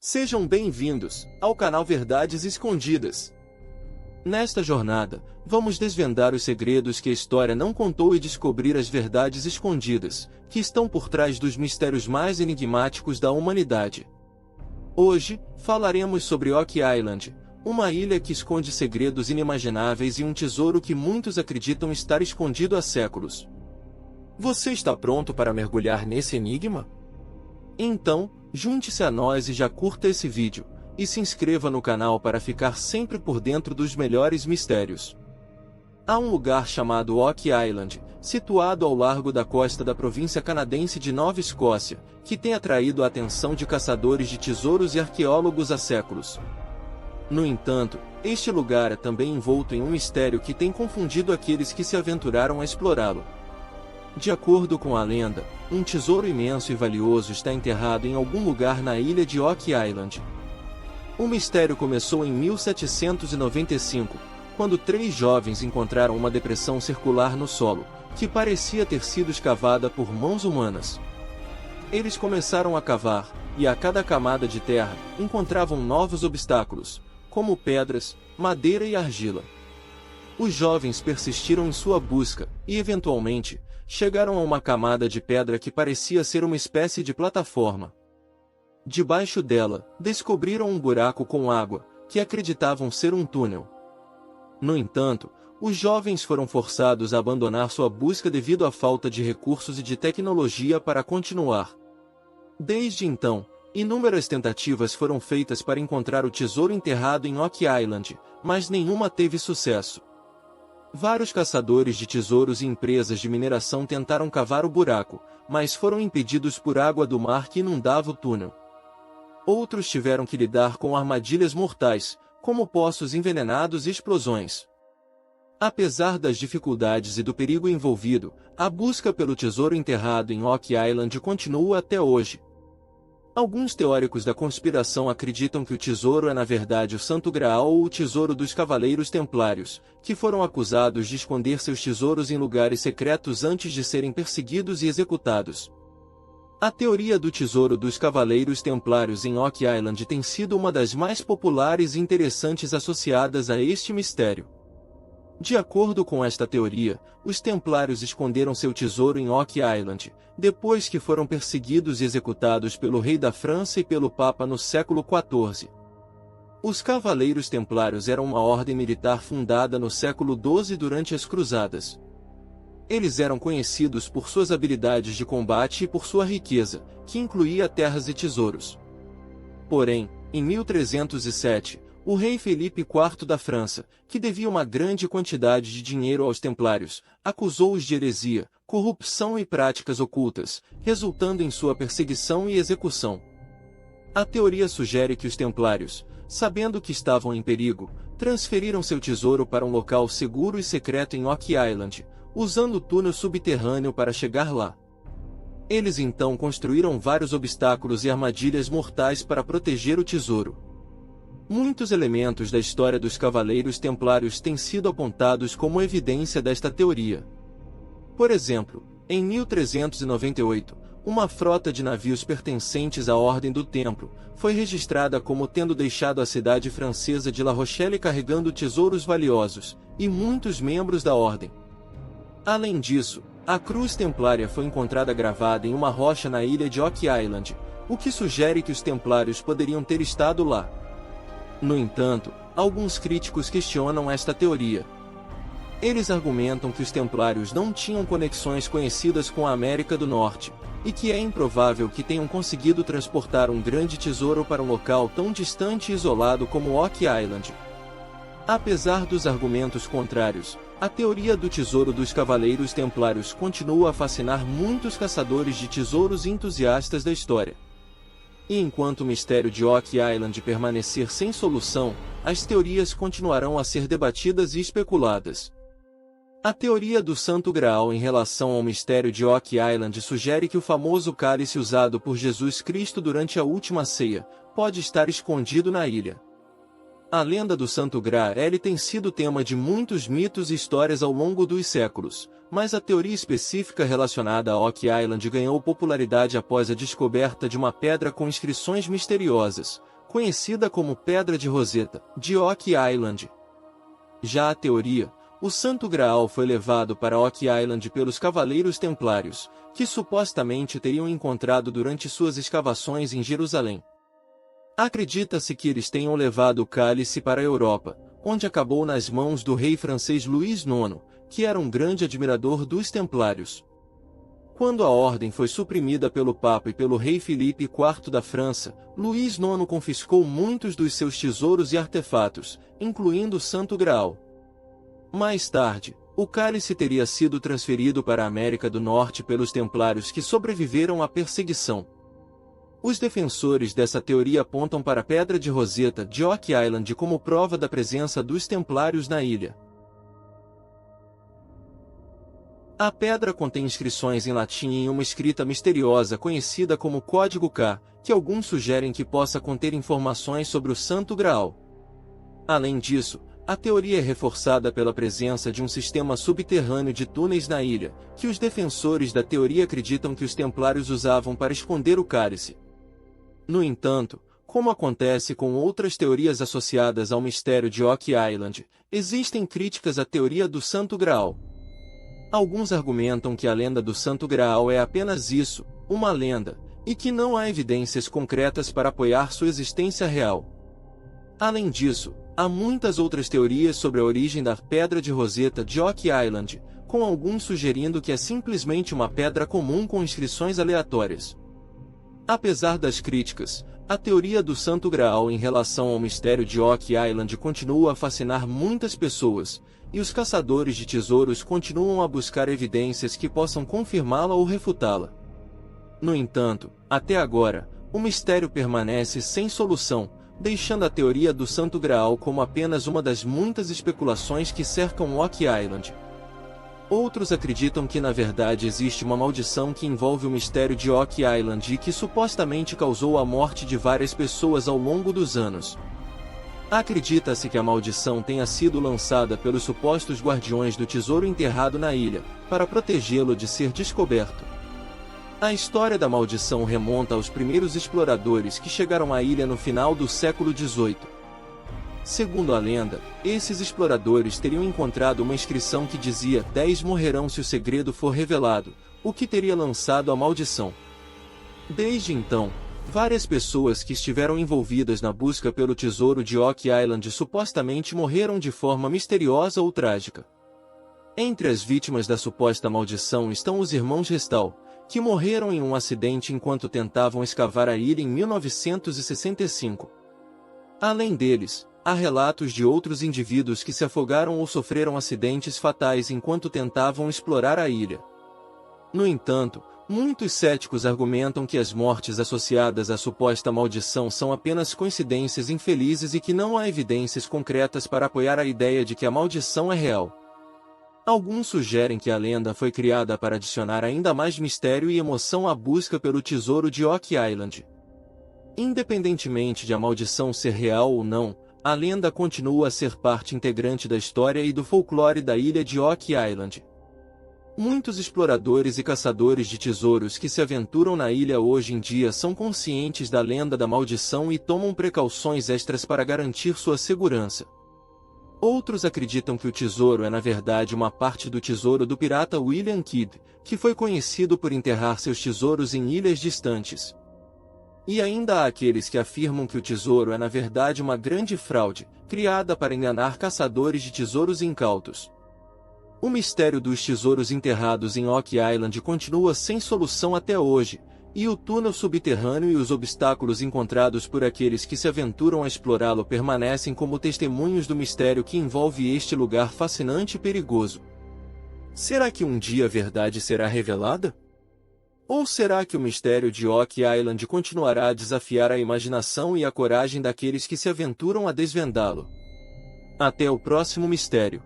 Sejam bem-vindos ao canal Verdades Escondidas. Nesta jornada, vamos desvendar os segredos que a história não contou e descobrir as verdades escondidas, que estão por trás dos mistérios mais enigmáticos da humanidade. Hoje, falaremos sobre Oak Island, uma ilha que esconde segredos inimagináveis e um tesouro que muitos acreditam estar escondido há séculos. Você está pronto para mergulhar nesse enigma? Então, junte-se a nós e já curta esse vídeo, e se inscreva no canal para ficar sempre por dentro dos melhores mistérios. Há um lugar chamado Oak Island, situado ao largo da costa da província canadense de Nova Escócia, que tem atraído a atenção de caçadores de tesouros e arqueólogos há séculos. No entanto, este lugar é também envolto em um mistério que tem confundido aqueles que se aventuraram a explorá-lo. De acordo com a lenda, um tesouro imenso e valioso está enterrado em algum lugar na ilha de Oak Island. O mistério começou em 1795, quando 3 jovens encontraram uma depressão circular no solo, que parecia ter sido escavada por mãos humanas. Eles começaram a cavar, e a cada camada de terra, encontravam novos obstáculos, como pedras, madeira e argila. Os jovens persistiram em sua busca, e eventualmente, chegaram a uma camada de pedra que parecia ser uma espécie de plataforma. Debaixo dela, descobriram um buraco com água, que acreditavam ser um túnel. No entanto, os jovens foram forçados a abandonar sua busca devido à falta de recursos e de tecnologia para continuar. Desde então, inúmeras tentativas foram feitas para encontrar o tesouro enterrado em Oak Island, mas nenhuma teve sucesso. Vários caçadores de tesouros e empresas de mineração tentaram cavar o buraco, mas foram impedidos por água do mar que inundava o túnel. Outros tiveram que lidar com armadilhas mortais, como poços envenenados e explosões. Apesar das dificuldades e do perigo envolvido, a busca pelo tesouro enterrado em Oak Island continua até hoje. Alguns teóricos da conspiração acreditam que o tesouro é na verdade o Santo Graal ou o tesouro dos Cavaleiros Templários, que foram acusados de esconder seus tesouros em lugares secretos antes de serem perseguidos e executados. A teoria do tesouro dos Cavaleiros Templários em Oak Island tem sido uma das mais populares e interessantes associadas a este mistério. De acordo com esta teoria, os Templários esconderam seu tesouro em Oak Island, depois que foram perseguidos e executados pelo rei da França e pelo Papa no século XIV. Os Cavaleiros Templários eram uma ordem militar fundada no século XII durante as Cruzadas. Eles eram conhecidos por suas habilidades de combate e por sua riqueza, que incluía terras e tesouros. Porém, em 1307, o rei Felipe IV da França, que devia uma grande quantidade de dinheiro aos templários, acusou-os de heresia, corrupção e práticas ocultas, resultando em sua perseguição e execução. A teoria sugere que os templários, sabendo que estavam em perigo, transferiram seu tesouro para um local seguro e secreto em Oak Island, usando o túnel subterrâneo para chegar lá. Eles então construíram vários obstáculos e armadilhas mortais para proteger o tesouro. Muitos elementos da história dos Cavaleiros Templários têm sido apontados como evidência desta teoria. Por exemplo, em 1398, uma frota de navios pertencentes à Ordem do Templo foi registrada como tendo deixado a cidade francesa de La Rochelle carregando tesouros valiosos, e muitos membros da Ordem. Além disso, a cruz templária foi encontrada gravada em uma rocha na ilha de Oak Island, o que sugere que os templários poderiam ter estado lá. No entanto, alguns críticos questionam esta teoria. Eles argumentam que os templários não tinham conexões conhecidas com a América do Norte, e que é improvável que tenham conseguido transportar um grande tesouro para um local tão distante e isolado como Oak Island. Apesar dos argumentos contrários, a teoria do tesouro dos Cavaleiros Templários continua a fascinar muitos caçadores de tesouros e entusiastas da história. E enquanto o mistério de Oak Island permanecer sem solução, as teorias continuarão a ser debatidas e especuladas. A teoria do Santo Graal em relação ao mistério de Oak Island sugere que o famoso cálice usado por Jesus Cristo durante a última ceia pode estar escondido na ilha. A lenda do Santo Graal tem sido tema de muitos mitos e histórias ao longo dos séculos, mas a teoria específica relacionada a Oak Island ganhou popularidade após a descoberta de uma pedra com inscrições misteriosas, conhecida como Pedra de Roseta, de Oak Island. Já a teoria, o Santo Graal foi levado para Oak Island pelos Cavaleiros Templários, que supostamente teriam encontrado durante suas escavações em Jerusalém. Acredita-se que eles tenham levado o cálice para a Europa, onde acabou nas mãos do rei francês Luís IX, que era um grande admirador dos Templários. Quando a ordem foi suprimida pelo Papa e pelo rei Filipe IV da França, Luís IX confiscou muitos dos seus tesouros e artefatos, incluindo o Santo Graal. Mais tarde, o cálice teria sido transferido para a América do Norte pelos Templários que sobreviveram à perseguição. Os defensores dessa teoria apontam para a Pedra de Roseta de Oak Island como prova da presença dos Templários na ilha. A pedra contém inscrições em latim em uma escrita misteriosa conhecida como Código K, que alguns sugerem que possa conter informações sobre o Santo Graal. Além disso, a teoria é reforçada pela presença de um sistema subterrâneo de túneis na ilha, que os defensores da teoria acreditam que os Templários usavam para esconder o cálice. No entanto, como acontece com outras teorias associadas ao mistério de Oak Island, existem críticas à teoria do Santo Graal. Alguns argumentam que a lenda do Santo Graal é apenas isso, uma lenda, e que não há evidências concretas para apoiar sua existência real. Além disso, há muitas outras teorias sobre a origem da Pedra de Roseta de Oak Island, com alguns sugerindo que é simplesmente uma pedra comum com inscrições aleatórias. Apesar das críticas, a teoria do Santo Graal em relação ao mistério de Oak Island continua a fascinar muitas pessoas, e os caçadores de tesouros continuam a buscar evidências que possam confirmá-la ou refutá-la. No entanto, até agora, o mistério permanece sem solução, deixando a teoria do Santo Graal como apenas uma das muitas especulações que cercam Oak Island. Outros acreditam que na verdade existe uma maldição que envolve o mistério de Oak Island e que supostamente causou a morte de várias pessoas ao longo dos anos. Acredita-se que a maldição tenha sido lançada pelos supostos guardiões do tesouro enterrado na ilha, para protegê-lo de ser descoberto. A história da maldição remonta aos primeiros exploradores que chegaram à ilha no final do século XVIII. Segundo a lenda, esses exploradores teriam encontrado uma inscrição que dizia: 10 morrerão se o segredo for revelado, o que teria lançado a maldição. Desde então, várias pessoas que estiveram envolvidas na busca pelo tesouro de Oak Island supostamente morreram de forma misteriosa ou trágica. Entre as vítimas da suposta maldição estão os irmãos Restal, que morreram em um acidente enquanto tentavam escavar a ilha em 1965. Além deles, há relatos de outros indivíduos que se afogaram ou sofreram acidentes fatais enquanto tentavam explorar a ilha. No entanto, muitos céticos argumentam que as mortes associadas à suposta maldição são apenas coincidências infelizes e que não há evidências concretas para apoiar a ideia de que a maldição é real. Alguns sugerem que a lenda foi criada para adicionar ainda mais mistério e emoção à busca pelo tesouro de Oak Island. Independentemente de a maldição ser real ou não, a lenda continua a ser parte integrante da história e do folclore da ilha de Oak Island. Muitos exploradores e caçadores de tesouros que se aventuram na ilha hoje em dia são conscientes da lenda da maldição e tomam precauções extras para garantir sua segurança. Outros acreditam que o tesouro é na verdade uma parte do tesouro do pirata William Kidd, que foi conhecido por enterrar seus tesouros em ilhas distantes. E ainda há aqueles que afirmam que o tesouro é na verdade uma grande fraude, criada para enganar caçadores de tesouros incautos. O mistério dos tesouros enterrados em Oak Island continua sem solução até hoje, e o túnel subterrâneo e os obstáculos encontrados por aqueles que se aventuram a explorá-lo permanecem como testemunhos do mistério que envolve este lugar fascinante e perigoso. Será que um dia a verdade será revelada? Ou será que o mistério de Oak Island continuará a desafiar a imaginação e a coragem daqueles que se aventuram a desvendá-lo? Até o próximo mistério.